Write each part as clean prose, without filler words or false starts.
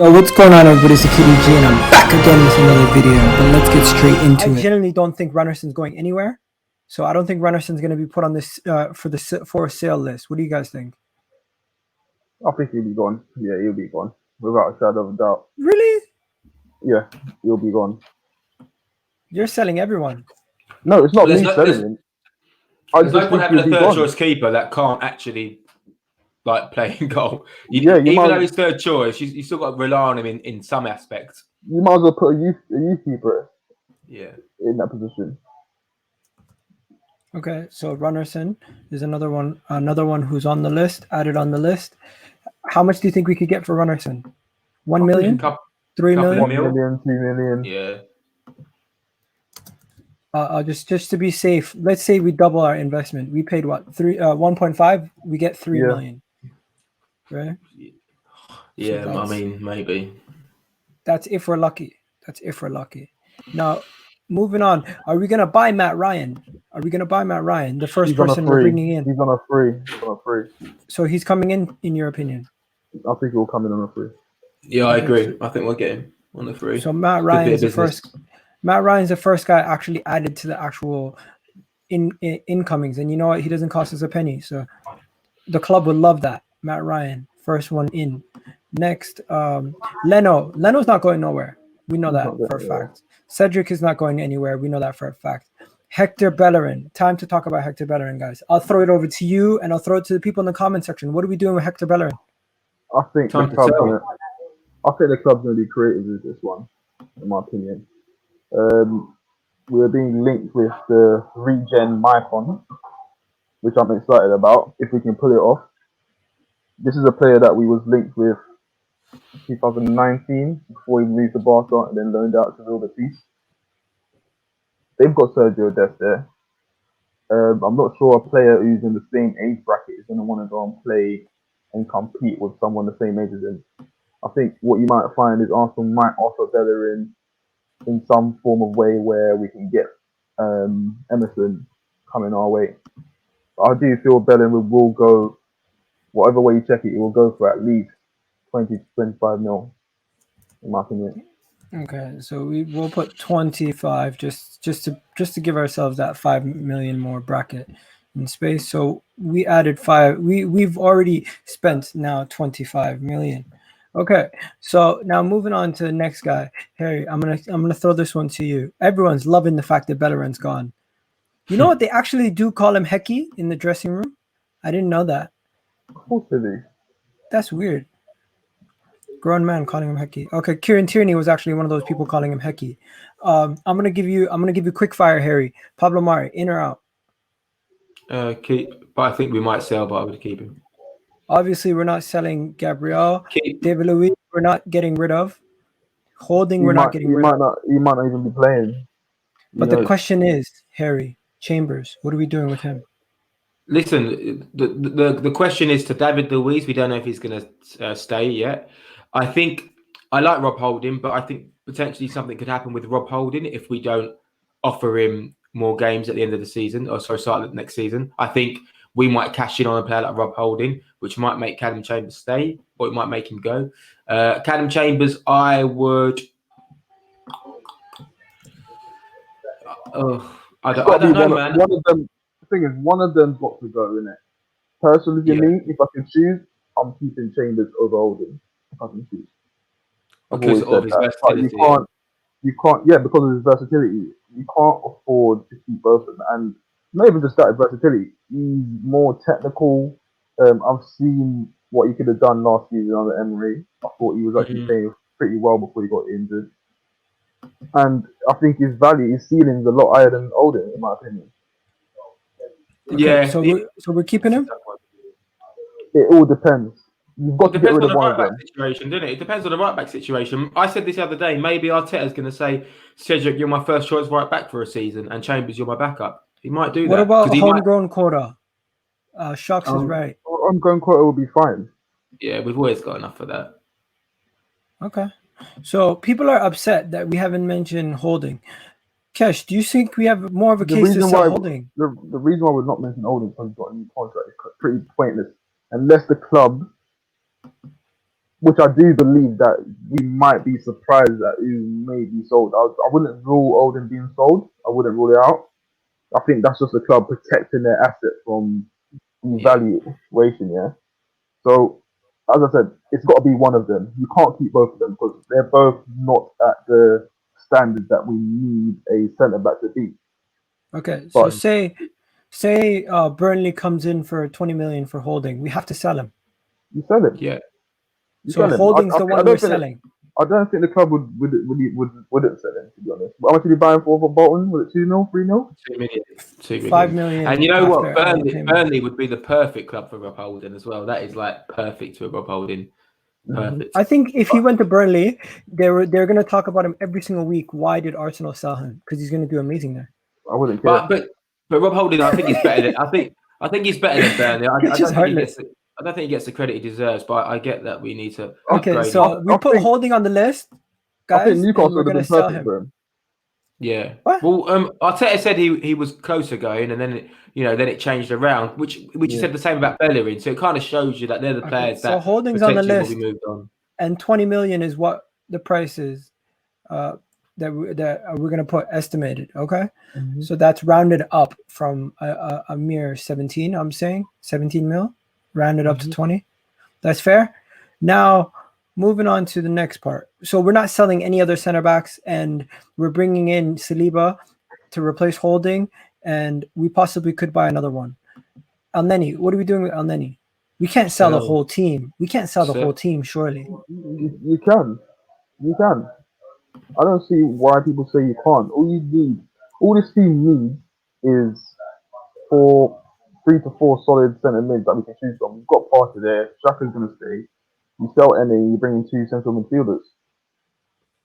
What's going on, everybody? It's Egtv and I'm back again with another video, but let's get straight into it. I generally don't think Runnerson's going anywhere, so I don't think Runnerson's going to be put on this for a sale list. What do you guys think? I think he'll be gone. Yeah, he'll be gone without a shadow of a doubt. Really? Yeah, he'll be gone. You're selling everyone. No, it's not me selling him. There's no point having a third choice keeper that can't actually play in goal. Even though he's third choice, you still got to rely on him in some aspects. You might as well put a youth keeper. Yeah, in that position. Okay, so Runnerson is another one who's on the list, added on the list. How much do you think we could get for Runnerson? 1 million? 3 million? 1 million, 2 million. Yeah. Just to be safe, let's say we double our investment. We paid what? 1.5. We get 3 million. Right? Yeah, so I mean, maybe. That's if we're lucky. Now, moving on. Are we gonna buy Matt Ryan? The first person we're bringing in. He's on a free. So he's coming in your opinion? I think he'll come in on a free. Yeah, I agree. I think we'll get him on the free. So Matt Ryan's the first. Matt Ryan's the first guy actually added to the actual incomings, and you know what? He doesn't cost us a penny, so the club would love that. Matt Ryan, first one in. Next, Leno. Leno's not going nowhere. We know that for a fact. Cedric is not going anywhere. We know that for a fact. Hector Bellerin. Time to talk about Hector Bellerin, guys. I'll throw it over to you, and I'll throw it to the people in the comment section. What are we doing with Hector Bellerin? I think the club's going to be creative with this one, in my opinion. We're being linked with the Regen Mycon, which I'm excited about, if we can pull it off. This is a player that we was linked with 2019 before he moved to Barca and then loaned out to Real Betis. They've got Sergio Dest there. I'm not sure a player who's in the same age bracket is going to want to go and play and compete with someone the same age as him. I think what you might find is Arsenal might offer Bellerin in some form of way where we can get Emerson coming our way. But I do feel Bellerin will go, whatever way you check it, will go for at least 20 to 25 mil, in my opinion. Okay, so we'll put 25 just to give ourselves that 5 million more bracket in space. So we added 5. We've already spent now 25 million. Okay, so now moving on to the next guy, Harry. I'm gonna throw this one to you. Everyone's loving the fact that Bellerin's gone. You know what? They actually do call him Hecky in the dressing room. I didn't know that. Of course they do. That's weird. Grown man calling him Hecky. Okay, Kieran Tierney was actually one of those people calling him Hecky. I'm gonna give you quick fire, Harry. Pablo Mari, in or out? Keep, but I think we might sell, but I would keep him. Obviously, we're not selling Gabriel. David Luiz, we're not getting rid of. Holding, we're not getting rid of. He might not even be playing. But the question is, Harry Chambers, what are we doing with him? Listen, the question is to David Luiz. We don't know if he's going to stay yet. I think I like Rob Holding, but I think potentially something could happen with Rob Holding if we don't offer him more games at the end of the season, or start of next season. I think we might cash in on a player like Rob Holding, which might make Callum Chambers stay, or it might make him go. Callum Chambers, I would. I don't know, man. One of them. The thing is, one of them's got to go, innit? Personally, me, if I can choose, I'm keeping Chambers over Holding. If I can choose. Because of his versatility. You can't. Yeah, because of his versatility, you can't afford to keep both of them. And not even just that versatility. He's more technical. I've seen what he could have done last season under Emery. I thought he was actually playing pretty well before he got injured. And I think his ceiling is a lot higher than Holding, in my opinion. Okay, yeah. So we're keeping him? It all depends. You've got to get rid of one of them. Situation, doesn't it? It depends on the right back situation. I said this the other day. Maybe Arteta's going to say, Cedric, you're my first choice right back for a season, and Chambers, you're my backup. He might do that. What about homegrown quota? Shocks is right. Homegrown quota will be fine. Yeah, we've always got enough for that. Okay. So people are upset that we haven't mentioned Holding. Kesh, do you think we have more of a case to sell Holding? The reason why we're not mentioning Holding is because he's got a new contract. It's pretty pointless. Unless the club which I do believe that we might be surprised at who may be sold. I wouldn't rule Oldham being sold. I wouldn't rule it out. I think that's just the club protecting their asset from Yeah. devaluation, yeah. So, as I said, it's got to be one of them. You can't keep both of them because they're both not at the standard that we need a centre back to be. Okay, so But say Burnley comes in for 20 million for Holding, we have to sell him. you sell him. Yeah. You So sell him. Holding's the one we're selling. I don't think the club wouldn't sell him, to be honest. How much did he buy him for Bolton? Was it 2 mil, 3 mil? 2 million. 2 million. 5 million. And you know what? after, Burnley would be the perfect club for Rob Holding as well. That is like perfect for Rob Holding. Perfect. I think if he went to Burnley, they're going to talk about him every single week. Why did Arsenal sell him? Because he's going to do amazing there. I wouldn't care. But Rob Holding, I think he's better than I think he's better than Burnley. I don't think he gets the credit he deserves. But I get that we need to. Okay, so we put Holding on the list, guys. I think Newcastle we're would have been perfect for him. Yeah. What? Well, Arteta said he was closer going, and then it changed around, which you said the same about Bellerin. So it kind of shows you that they're the players that Holding's on the list, moved on. And 20 million is what the price is that we're going to put estimated. Okay, so that's rounded up from a mere 17. I'm saying 17 mil, rounded up to 20. That's fair. Now, moving on to the next part. So we're not selling any other center backs, and we're bringing in Saliba to replace Holding, and we possibly could buy another one. Elneny, what are we doing with Elneny? We can't sell the whole team. We can't sell the whole team, surely. You can. I don't see why people say you can't. All this team needs is 3 to 4 solid centre mids that we can choose from. We've got Partey there. Xhaka's going to stay. You sell Enne, you bring in 2 central midfielders.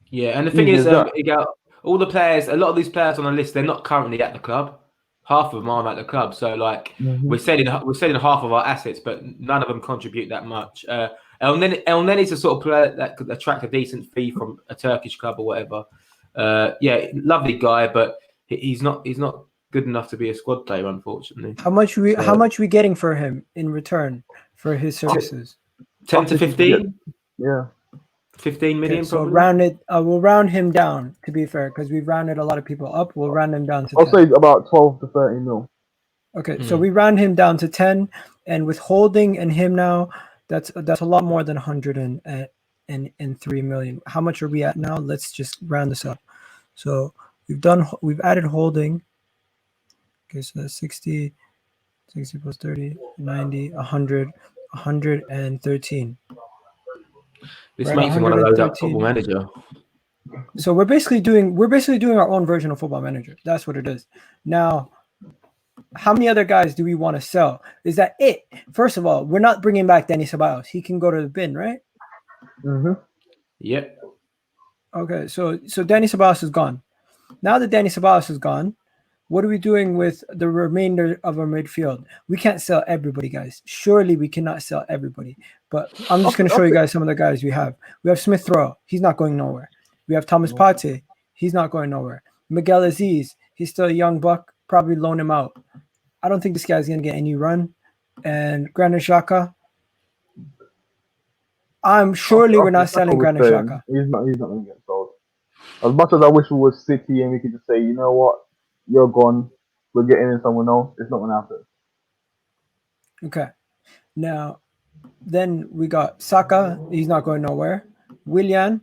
Yeah, and the thing is, all the players, a lot of these players on the list, they're not currently at the club. Half of them aren't at the club, so like we're selling half of our assets, but none of them contribute that much. Elneny's a sort of player that could attract a decent fee from a Turkish club or whatever. Yeah, lovely guy, but he's not good enough to be a squad player, unfortunately. How much we getting for him in return for his services? 10 to 15. Yeah. 15 million. Okay, so we'll round him down, to be fair, because we've rounded a lot of people up. We'll round him down to 10. I'll say about 12 to 13 mil. Okay, so we round him down to 10, and with Holding and him now, that's a lot more than 103 million. How much are we at now? Let's just round this up. So we've added Holding. Okay, so that's 60 plus 30, 90, 100, 113. This makes me want to load up Football Manager. So we're basically doing our own version of Football Manager. That's what it is. Now, how many other guys do we want to sell? Is that it? First of all, we're not bringing back Dani Ceballos. He can go to the bin, right? Yep. Okay, so Dani Ceballos is gone. Now that Dani Ceballos is gone, what are we doing with the remainder of our midfield? We can't sell everybody, guys. Surely we cannot sell everybody. But I'm just going to show you guys some of the guys we have. We have Smith Rowe. He's not going nowhere. We have Thomas Partey. He's not going nowhere. Miguel Aziz. He's still a young buck. Probably loan him out. I don't think this guy's going to get any run. And Granit Xhaka. We're not selling Granit Xhaka. He's not going to get sold. As much as I wish we were City and we could just say, you know what, you're gone, we're getting in someone else, it's not going to happen. Okay. Now, then we got Saka. He's not going nowhere. Willian,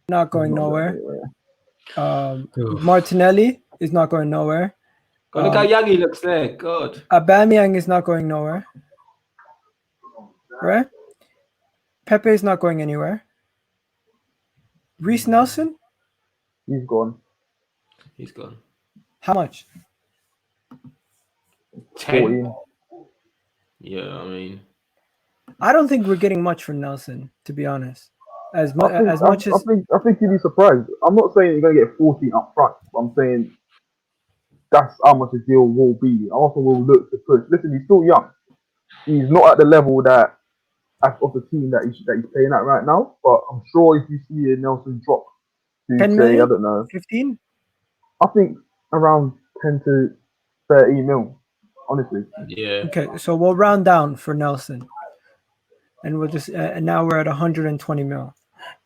not going nowhere. Martinelli is not going nowhere. Look how young he looks there. God. Aubameyang is not going nowhere. Right? Pepe is not going anywhere. Reece Nelson? He's gone. How much? 10. 14. Yeah, I mean, I don't think we're getting much for Nelson, to be honest. I think you'd be surprised. I'm not saying you're going to get 14 up front, but I'm saying that's how much the deal will be. Arsenal will look to push. Listen, he's still young. He's not at the level of the team that he's playing at right now. But I'm sure if you see a Nelson drop to 10 say, million? I don't know, 15? I think around 10 to 30 mil, honestly. yeah. Okay, so we'll round down for Nelson. and we'll just and now we're at 120 mil.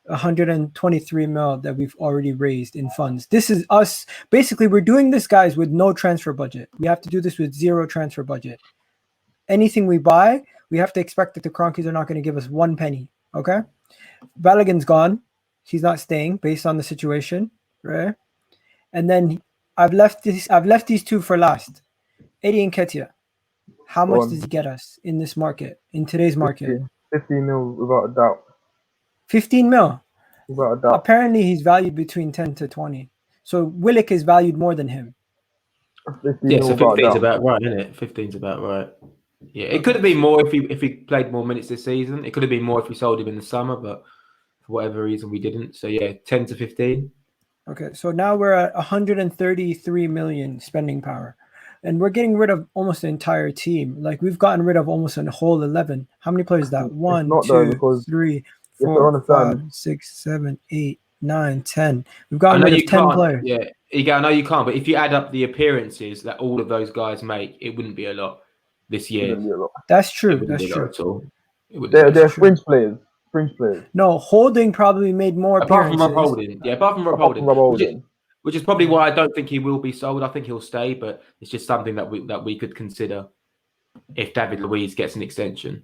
123 mil that we've already raised in funds. This is us. Basically, we're doing this, guys, with no transfer budget. We have to do this with zero transfer budget. Anything we buy, we have to expect that the Cronkies are not going to give us one penny. Okay? Balogun's gone. He's not staying based on the situation, right? And then I've left these two for last. Eddie and Ketia. How much does he get us in this market, in today's market? 15 mil without a doubt. 15 mil. Without a doubt. Apparently, he's valued between 10 to 20. So Willick is valued more than him. 15 so 15's about right, isn't it? 15's about right. Yeah, it could have been more if he played more minutes this season. It could have been more if we sold him in the summer, but for whatever reason we didn't. So yeah, 10 to 15. Okay, so now we're at 133 million spending power. And we're getting rid of almost the entire team. Like, we've gotten rid of almost a whole 11. How many players is that? 1, 2, 3, 4, 5, 6, 7, 8, 9, 10. We've gotten rid of 10 players. Yeah, I know you can't, but if you add up the appearances that all of those guys make, it wouldn't be a lot this year. That's true. That's true. At all. They're fringe players. Fringe players. No, Holding probably made more appearances. Apart from Rob Holding. Yeah, apart from Rob Holding. Which is probably why I don't think he will be sold. I think he'll stay, but it's just something that we could consider if David Luiz gets an extension.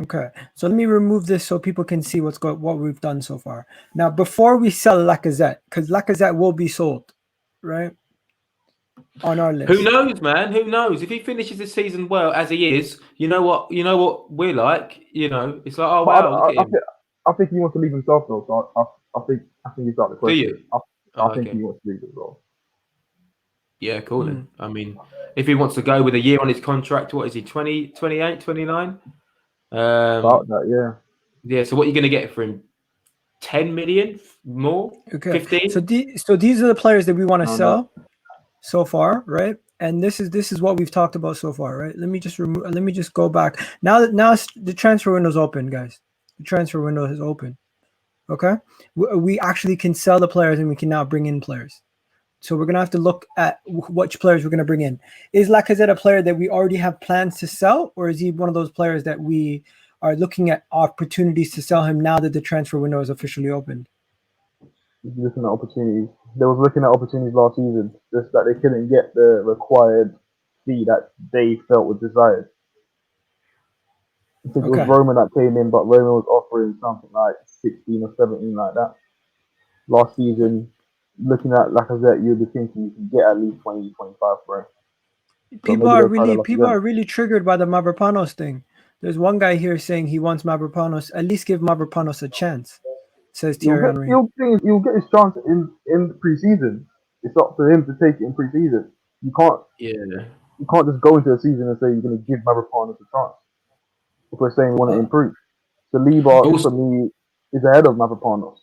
Okay, so let me remove this so people can see what we've done so far. Now, before we sell Lacazette, because Lacazette will be sold, right? On our list. Who knows, man? Who knows? If he finishes the season well as he is, you know what we're like. You know, it's like, oh wow. I think he wants to leave himself though. So I think he's out the question. Do you? I think he wants to leave as well. Yeah, cool. Then. I mean, if he wants to go with a year on his contract, what is he, 20, 28, 29? About that, yeah. Yeah, so what are you going to get for him? 10 million more? Okay. 15? So these are the players that we want to sell so far, right? And this is what we've talked about so far, right? Let me just go back. Now the transfer window's open, guys. The transfer window is open. Okay? We actually can sell the players and we can now bring in players. So we're going to have to look at which players we're going to bring in. Is Lacazette a player that we already have plans to sell, or is he one of those players that we are looking at opportunities to sell him now that the transfer window is officially opened? He's looking at opportunities. They was looking at opportunities last season, just that they couldn't get the required fee that they felt was desired. I think it was Roman that came in, but Roman was offering something like 16 or 17 like that. Last season, looking at Lacazette, you'd be thinking you can get at least 20, 25 for him. People are really triggered by the Mavropanos thing. There's one guy here saying he wants Mavropanos. At least give Mavropanos a chance, says Thierry Henry. He'll get his chance in the preseason. It's up to him to take it in preseason. You can't just go into a season and say you're going to give Mavropanos a chance. If we're saying we want to improve. Saliba, for me, is ahead of Mavropanos.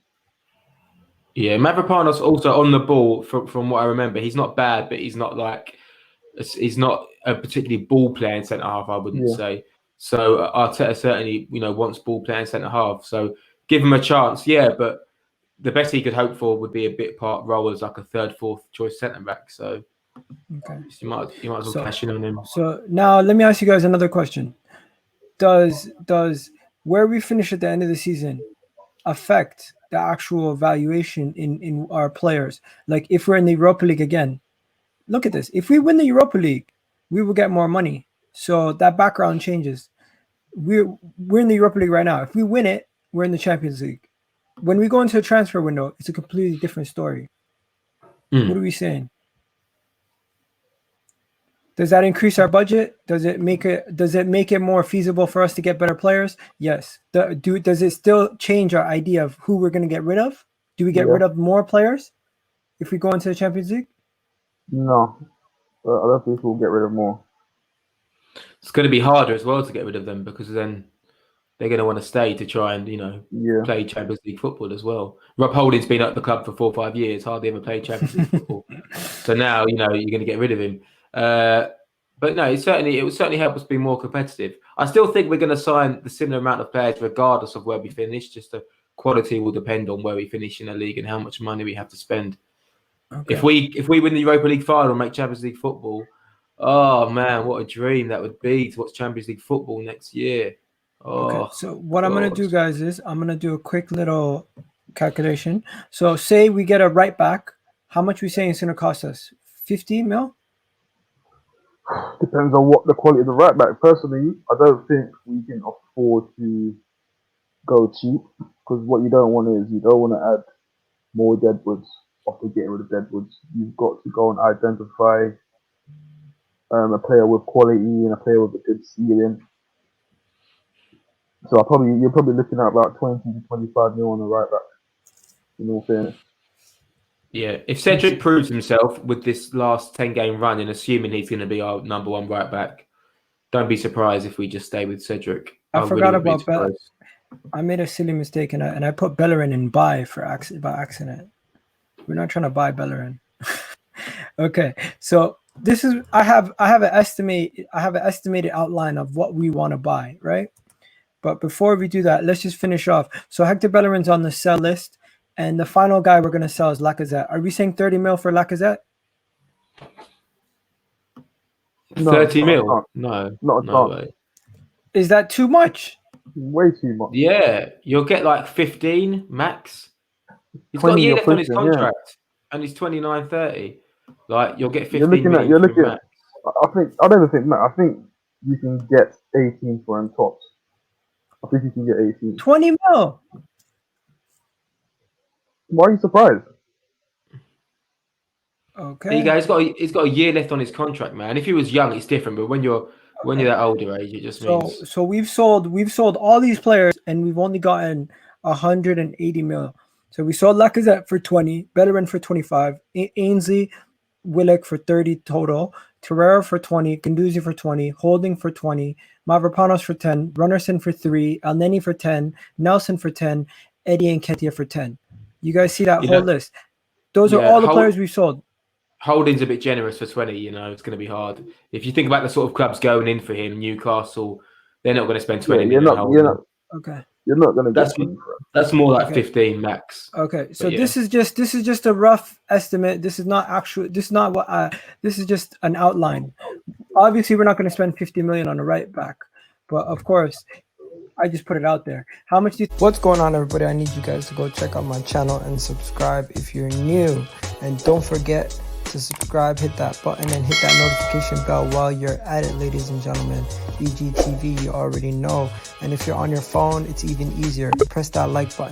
Yeah, Mavropanos also on the ball, from what I remember. He's not bad, but he's not a particularly ball playing centre half, I wouldn't say. So Arteta certainly, wants ball playing centre half. So give him a chance, but the best he could hope for would be a bit part role as like a third, fourth choice centre back. So you might as well cash in on him. So now let me ask you guys another question. Does where we finish at the end of the season affect the actual valuation in our players? Like, if we're in the Europa League again, look at this. If we win the Europa League, we will get more money. So that background changes. We're in the Europa League right now. If we win it, we're in the Champions League. When we go into a transfer window, it's a completely different story. What are we saying? Does that increase our budget? Does it make it more feasible for us to get better players? Yes. Does it still change our idea of who we're going to get rid of? Do we get rid of more players if we go into the Champions League? No. I don't think we'll get rid of more. It's going to be harder as well to get rid of them, because then they're going to want to stay to try and, play Champions League football as well. Rob Holding's been at the club for 4 or 5 years, hardly ever played Champions League football. So now, you're going to get rid of him. But no, it would certainly help us be more competitive. I still think we're going to sign the similar amount of players regardless of where we finish. Just the quality will depend on where we finish in the league and how much money we have to spend. Okay. If we win the Europa League final and make Champions League football, oh man, what a dream that would be to watch Champions League football next year. Okay, Oh so what I'm gonna God. do, guys, is I'm gonna do a quick little calculation. So say we get a right back. How much we saying it's gonna cost us? 50 mil? Depends on what the quality of the right back. Personally, I don't think we can afford to go cheap because what you don't want is you don't want to add more deadwoods after getting rid of deadwoods. You've got to go and identify a player with quality and a player with a good ceiling. So you're probably looking at about 20 to 25 mil on the right back. In all fairness, Yeah, if Cedric proves himself with this last 10-game run, and assuming he's going to be our number one right back, don't be surprised if we just stay with Cedric. I I really forgot would be about Bell. surprised. I made a silly mistake and I put Bellerin in buy by accident. We're not trying to buy Bellerin. Okay, so this is I have an estimated outline of what we want to buy, right? But before we do that, let's just finish off. So Hector Bellerin's on the sell list, and the final guy we're gonna sell is Lacazette. Are we saying 30 mil for Lacazette? no, 30 not a mil? chance. No, Not a no chance. way. Is that too much? Way too much. Yeah, you'll get like 15 max. He's got a 20 year you're left on his pushing, yeah. contract, and he's 29, 30. Like, you'll get You're 15 looking at million you're from looking. Max. I don't even think Matt. I think you can get 18 for him tops. I think you can get 18. 20 mil. Why are you surprised? There you Okay. go. He's got a year left on his contract, man. If he was young, it's different. But when you're that older age, it just means So we've sold all these players and we've only gotten 180 mil. So we sold Lacazette for 20, Bellerin for 25, Ainsley, Willock for 30 total, Torreira for 20, Guendouzi for 20, Holding for 20, Mavropanos for 10, Runnerson for 3, Elneny for 10, Nelson for 10, Eddie and Ketia for 10. You guys see that whole list? Those are all the players we sold. Holding's a bit generous for 20. You know, it's going to be hard. If you think about the sort of clubs going in for him, Newcastle, they're not going to spend 20 million on Holding. Okay. You're not going to get 20 for him. That's more like 15 max. Okay, so this is just a rough estimate. This is not actual. This is not what. This is just an outline. Obviously, we're not going to spend 50 million on a right back, but of course, I just put it out there. How much do you? What's going on, everybody? I need you guys to go check out my channel and subscribe if you're new, and don't forget to subscribe, hit that button, and hit that notification bell while you're at it, ladies and gentlemen. Egtv, you already know. And if you're on your phone, it's even easier. Press that like button.